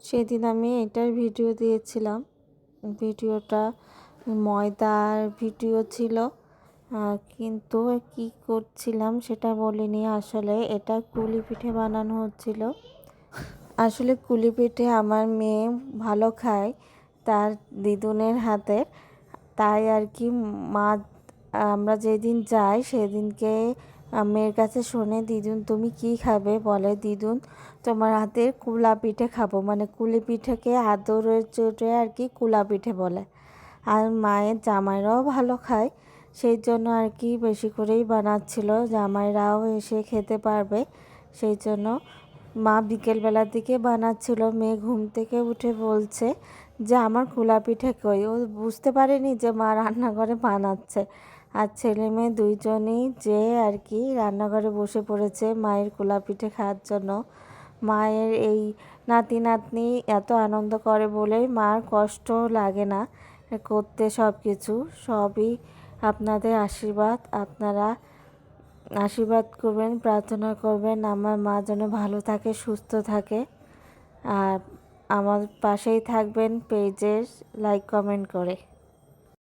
সেদিন আমি এটার ভিডিও দিয়েছিলাম। ভিডিওটা ময়দার ভিডিও ছিল, কিন্তু কি করছিলাম সেটা বলিনি। আসলে এটা কুলি পিঠে বানানো হচ্ছিল। আসলে কুলি পিঠে আমার মেয়ে ভালো খায় তার দিদুনের হাতের, তাই আর কি মা আমরা যেদিন যাই সেদিনকে মেয়ের কাছে শোনে, দিদুন তুমি কি খাবে? বলে দিদুন তোমার হাতের কুলা পিঠে খাবো, মানে কুলি পিঠেকে আদরের চোটে আর কি কুলা পিঠে বলে। আর মায়ের জামাইরাও ভালো খায়, সেই জন্য আর কি বেশি করেই বানাচ্ছিল, জামাইরাও এসে খেতে পারবে সেই জন্য। মা বিকেলবেলার দিকে বানাচ্ছিল, মেয়ে ঘুম থেকে উঠে বলছে যে আমার কুলা পিঠে কই। ও বুঝতে পারেনি যে মা রান্নাঘরে বানাচ্ছে। আর ছেলে মেয়ে দুইজনেই যে আর কি রান্নাঘরে বসে পড়েছে মায়ের কুলা পিঠে খাওয়ার জন্য। মায়ের এই নাতি নাতনি এত আনন্দ করে বলেই মার কষ্ট লাগে না করতে। সব কিছু সবই আপনাদের আশীর্বাদ। আপনারা আশীর্বাদ করবেন, প্রার্থনা করবেন আমার মা যেন ভালো থাকে, সুস্থ থাকে। আর আমার পাশেই থাকবেন পেজের লাইক কমেন্ট করে।